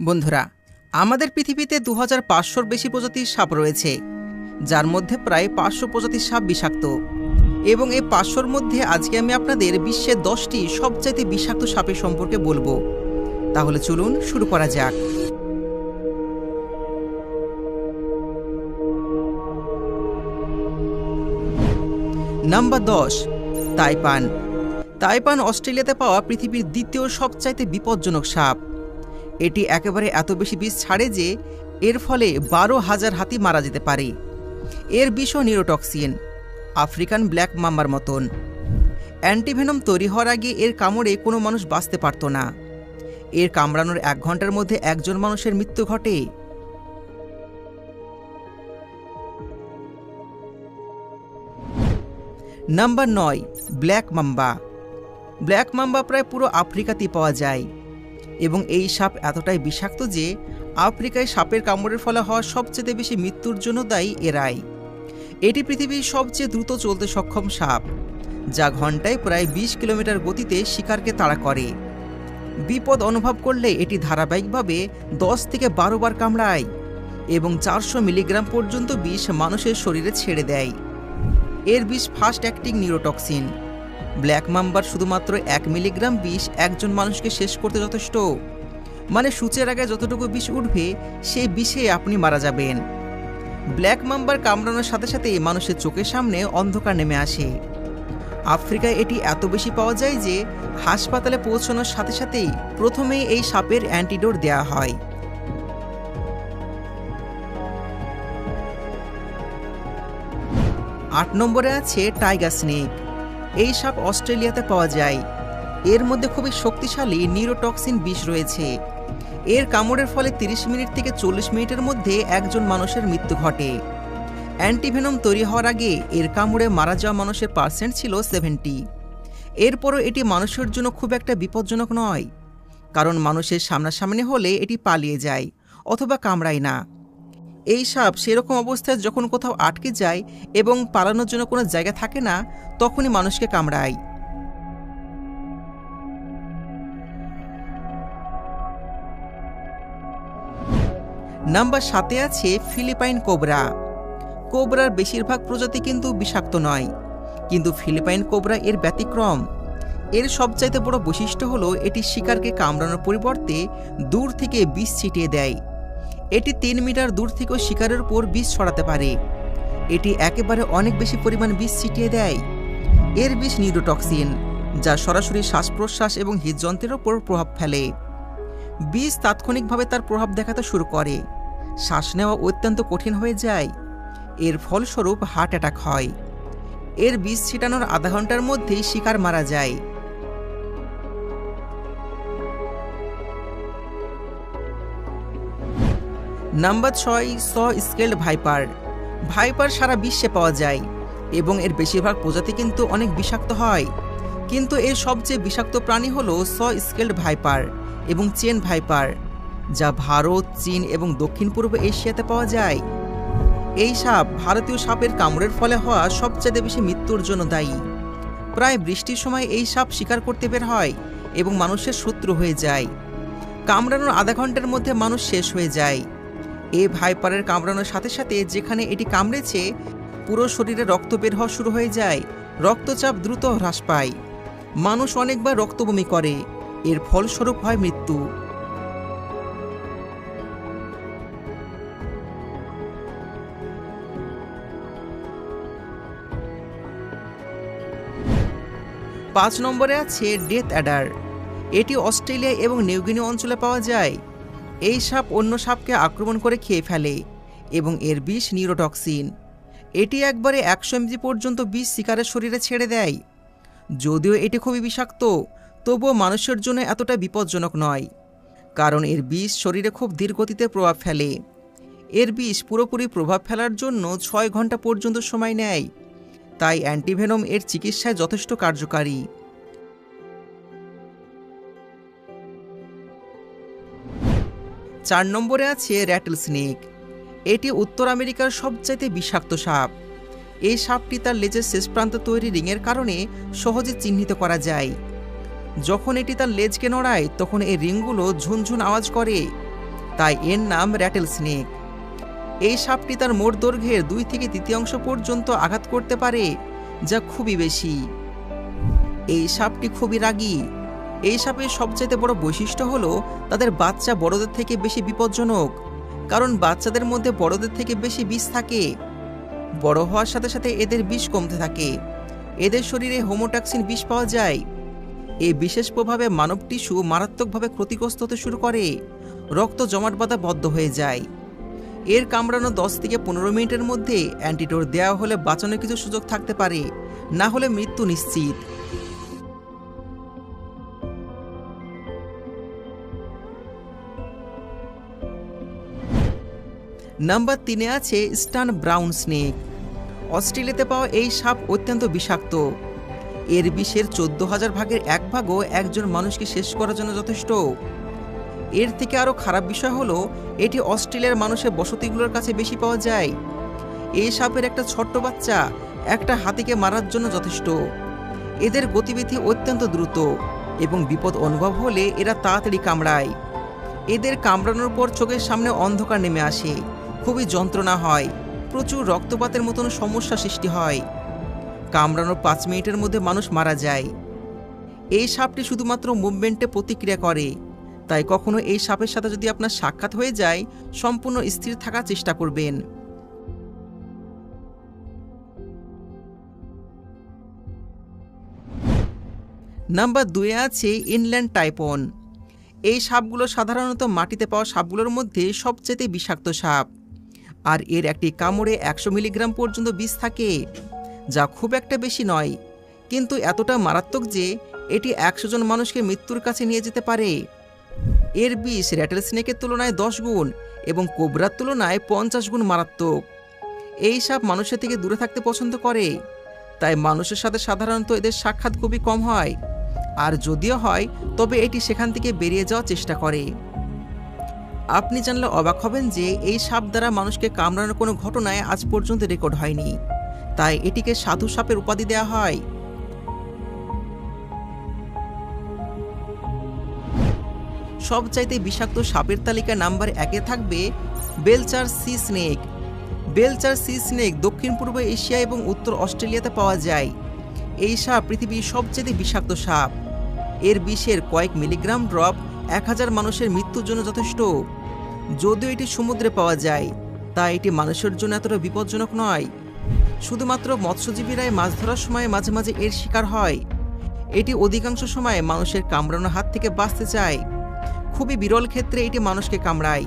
বন্ধুরা, আমাদের পৃথিবীতে 2500-র বেশি প্রজাতির সাপ রয়েছে, যার মধ্যে প্রায় 500 প্রজাতির সাপ বিষাক্ত। এবং এই 500-র মধ্যে আজকে আমি আপনাদের বিশ্বের 10টি সবচাইতে বিষাক্ত সাপের সম্পর্কে বলবো। তাহলে চলুন শুরু করা যাক। নাম্বার 10, তাইপান। তাইপান অস্ট্রেলিয়াতে পাওয়া পৃথিবীর দ্বিতীয় সবচাইতে বিপজ্জনক সাপ। এটি একেবারে এত বেশি বিষ ছাড়ে যে এর ফলে 12,000 হাতি মারা যেতে পারে। এর বিষও নিউরোটক্সিন, আফ্রিকান ব্ল্যাক মাম্বার মতন। অ্যান্টিভেনম তৈরি হওয়ার আগে এর কামড়ে কোনো মানুষ বাঁচতে পারত না। এর কামড়ানোর 1 ঘন্টার মধ্যে একজন মানুষের মৃত্যু ঘটে। Number 9, black mamba. Black mamba প্রায় পুরো আফ্রিকাতেই পাওয়া যায় এবং এই সাপ এতটাই বিষাক্ত যে আফ্রিকায় সাপের কামড়ের ফলে হওয়া সবচেয়ে বেশি মৃত্যুর জন্য দায়ী এরাই। এটি পৃথিবীর সবচেয়ে দ্রুত চলতে সক্ষম সাপ, যা ঘন্টায় প্রায় 20 কিলোমিটার গতিতে শিকারকে তাড়া করে। বিপদ অনুভব করলে এটি ধারাবাহিকভাবে 10 থেকে 12 বার কামড়ায় এবং 400 মিলিগ্রাম পর্যন্ত বিষ মানুষের শরীরে ছেড়ে দেয়। এর বিষ ফাস্ট অ্যাক্টিং নিউরোটক্সিন। ব্ল্যাক মাম্বার শুধুমাত্র 1 মিলিগ্রাম বিষ একজন মানুষকে শেষ করতে যথেষ্ট। মানে সূচের আগে যতটুকু বিষ উঠবে সেই বিষে আপনি মারা যাবেন। ব্ল্যাক মাম্বার কামড়ানোর সাথে সাথে মানুষের চোখের সামনে অন্ধকার নেমে আসে। আফ্রিকায় এটি এত বেশি পাওয়া যায় যে হাসপাতালে পৌঁছানোর সাথে সাথেই প্রথমেই এই সাপের অ্যান্টিডোট দেওয়া হয়। আট নম্বরে আছে টাইগার স্নেক। এই সাপ অস্ট্রেলিয়াতে পাওয়া যায়। এর মধ্যে খুবই শক্তিশালী নিউরোটক্সিন বিষ রয়েছে। এর কামড়ের ফলে 30 মিনিট থেকে 40 মিনিটের মধ্যে একজন মানুষের মৃত্যু ঘটে। অ্যান্টিভেনম তৈরি হওয়ার আগে এর কামড়ে মারা যাওয়া মানুষের পার্সেন্ট ছিল 70। এরপরও এটি মানুষের জন্য খুব একটা বিপজ্জনক নয়, কারণ মানুষের সামনাসামনি হলে এটি পালিয়ে যায় অথবা কামড়ায় না। এই সাপ সেরকম অবস্থায় যখন কোথাও আটকে যায় এবং পালানোর জন্য কোনো জায়গা থাকে না, তখনই মানুষকে কামড়ায়। নাম্বার 7-এ আছে ফিলিপাইন কোবরা। কোবরার বেশিরভাগ প্রজাতি কিন্তু বিষাক্ত নয়, কিন্তু ফিলিপাইন কোবরা এর ব্যতিক্রম। এর সবচাইতে বড় বৈশিষ্ট্য হলো এটি শিকারকে কামড়ানোর পরিবর্তে দূর থেকে বিষ ছিটিয়ে দেয়। এটি 3 মিটার দূর থেকেও শিকারের উপর বিষ ছড়াতে পারে। এটি একেবারে অনেক বেশি পরিমাণ বিষ ছিটিয়ে দেয়। এর বিষ নিউরোটক্সিন, যা সরাসরি শ্বাস প্রশ্বাস এবং হৃদযন্ত্রের ওপর প্রভাব ফেলে। বিষ তাৎক্ষণিকভাবে তার প্রভাব দেখাতে শুরু করে। শ্বাস নেওয়া অত্যন্ত কঠিন হয়ে যায়। এর ফলস্বরূপ হার্ট অ্যাটাক হয়। এর বিষ ছিটানোর আধা ঘন্টার মধ্যেই শিকার মারা যায়। Number 6, skilled viper. ভাইপার সারা বিশ্বে পাওয়া যায় এবং এর বেশিরভাগ প্রজাতি কিন্তু অনেক বিষাক্ত হয়, কিন্তু এর সবচেয়ে বিষাক্ত প্রাণী হলো স্কেলড ভাইপার এবং চেন ভাইপার, যা ভারত, চীন এবং দক্ষিণ পূর্ব এশিয়াতে পাওয়া যায়। এই সাপ ভারতীয় সাপের কামড়ের ফলে হওয়া সবচেয়ে বেশি মৃত্যুর জন্য দায়ী। প্রায় বৃষ্টির সময় এই সাপ শিকার করতে বের হয় এবং মানুষের শত্রু হয়ে যায়। কামড়ানোর আধা ঘন্টার মধ্যে মানুষ শেষ হয়ে যায়। এই ভাইপারের কামড়ানোর সাথে সাথে যেখানে এটি কামড়েছে পুরো শরীরে রক্ত বের হওয়া শুরু হয়ে যায়। রক্তচাপ দ্রুত হ্রাস পায়। মানুষ অনেকবার রক্তবমি করে। এর ফলস্বরূপ হয় মৃত্যু। পাঁচ নম্বরে আছে ডেথ অ্যাডার। এটি অস্ট্রেলিয়া এবং নিউগিনি অঞ্চলে পাওয়া যায়। এই সাপ অন্য সাপকে আক্রমণ করে খেয়ে ফেলে এবং এর বিষ নিউরোটক্সিন। এটি একবারে 100 mg পর্যন্ত বিষ শিকারের শরীরে ছেড়ে দেয়। যদিও এটি খুবই বিষাক্ত, তবুও মানুষের জন্য এতটা বিপজ্জনক নয়, কারণ এর বিষ শরীরে খুব ধীর গতিতে প্রভাব ফেলে। এর বিষ পুরোপুরি প্রভাব ফেলার জন্য 6 ঘন্টা পর্যন্ত সময় নেয়। তাই অ্যান্টিভেনম এর চিকিৎসায় যথেষ্ট কার্যকারী। 4 নম্বরে আছে র্যাটল স্নেক। এটি উত্তর আমেরিকার সবচাইতে বিষাক্ত সাপ। এই সাপটি তার লেজের শেষ প্রান্তে তৈরি রিংয়ের কারণে সহজে চিহ্নিত করা যায়। যখন এটি তার লেজকে নড়ায় তখন এই রিংগুলো ঝুনঝুন আওয়াজ করে। তাই এর নাম র্যাটেল স্নেক। এই সাপটি তার মোট দৈর্ঘ্যের 2 থেকে 3/4 পর্যন্ত আঘাত করতে পারে, যা খুবই বেশি। এই সাপটি খুবই রাগী। এই সাপের সবচেয়ে বড় বৈশিষ্ট্য হলো তাদের বাচ্চা বড়দের থেকে বেশি বিপজ্জনক, কারণ বাচ্চাদের মধ্যে বড়দের থেকে বেশি বিষ থাকে। বড় হওয়ার সাথে সাথে এদের বিষ কমতে থাকে। এদের শরীরে হোমোটক্সিন বিষ পাওয়া যায়। এই বিশেষ প্রভাবে মানব টিস্যু মারাত্মকভাবে ক্ষতিগ্রস্ত হতে শুরু করে, রক্ত জমাট বাঁধা বদ্ধ হয়ে যায়। এর কামড়ানো 10 থেকে 15 মিনিটের মধ্যে অ্যান্টিডোট দেওয়া হলে বাঁচানোর কিছু সুযোগ থাকতে পারে, না হলে মৃত্যু নিশ্চিত। নাম্বার 3-এ আছে স্টান ব্রাউন স্নেক। অস্ট্রেলিয়াতে পাওয়া এই সাপ অত্যন্ত বিষাক্ত। এর বিষের 14,000 ভাগের 1 ভাগও একজন মানুষকে শেষ করার জন্য যথেষ্ট। এর থেকে আরও খারাপ বিষয় হলো এটি অস্ট্রেলিয়ার মানুষের বসতিগুলোর কাছে বেশি পাওয়া যায়। এই সাপের একটা ছোট্ট বাচ্চা একটা হাতিকে মারার জন্য যথেষ্ট। এদের গতিবিধি অত্যন্ত দ্রুত এবং বিপদ অনুভব হলে এরা তাড়াতাড়ি কামড়ায়। এদের কামড়ানোর পর চোখের সামনে অন্ধকার নেমে আসে, খুবই যন্ত্রণা হয়, প্রচুর রক্তপাতের মতন সমস্যা সৃষ্টি হয়। কামড়ানোর 5 মিনিটের মধ্যে মানুষ মারা যায়। এই সাপটি শুধুমাত্র মুভমেন্টে প্রতিক্রিয়া করে, তাই কখনো এই সাপের সাথে যদি আপনার সাক্ষাৎ হয়ে যায়, সম্পূর্ণ স্থির থাকার চেষ্টা করবেন। নাম্বার 2-এ আছে ইনল্যান্ড টাইফন। এই সাপগুলো সাধারণত মাটিতে পাওয়া সাপগুলোর মধ্যে সবচেয়ে বিষাক্ত সাপ, আর এর একটি কামড়ে 100 মিলিগ্রাম পর্যন্ত বিষ থাকে, যা খুব একটা বেশি নয়, কিন্তু এতটা মারাত্মক যে এটি 100 জন মানুষকে মৃত্যুর কাছে নিয়ে যেতে পারে। এর বিষ র্যাটেল স্নেকের তুলনায় 10 গুণ এবং কোবরার তুলনায় 50 গুণ মারাত্মক। এই সাপ মানুষের থেকে দূরে থাকতে পছন্দ করে, তাই মানুষের সাথে সাধারণত এদের সাক্ষাৎ খুবই কম হয়, আর যদিও হয় তবে এটি সেখান থেকে বেরিয়ে যাওয়ার চেষ্টা করে। আপনি জানলে অবাক হবেন যে এই সাপ দ্বারা মানুষকে কামড়ানোর কোনো ঘটনায় আজ পর্যন্ত রেকর্ড হয়নি, তাই এটিকে সাধু সাপের উপাধি দেওয়া হয়। সবচাইতে বিষাক্ত সাপের তালিকা নাম্বার 1-এ থাকবে Belcher C snake. Belcher C snake দক্ষিণ পূর্ব এশিয়া এবং উত্তর অস্ট্রেলিয়াতে পাওয়া যায়। এই সাপ পৃথিবীর সবচেয়ে বিষাক্ত সাপ। এর বিষের কয়েক মিলিগ্রাম ড্রপ 1000 মানুষের মৃত্যুর জন্য যথেষ্ট। যদিও এটি সমুদ্রে পাওয়া যায়, তাই এটি মানুষের জন্য এতটা বিপজ্জনক নয়। শুধুমাত্র মৎস্যজীবীরাই মাছ ধরার সময় মাঝে মাঝে এর শিকার হয়। এটি অধিকাংশ সময় মানুষের কামড়ানোর হাত থেকে বাঁচতে চায়। খুবই বিরল ক্ষেত্রে এটি মানুষকে কামড়ায়।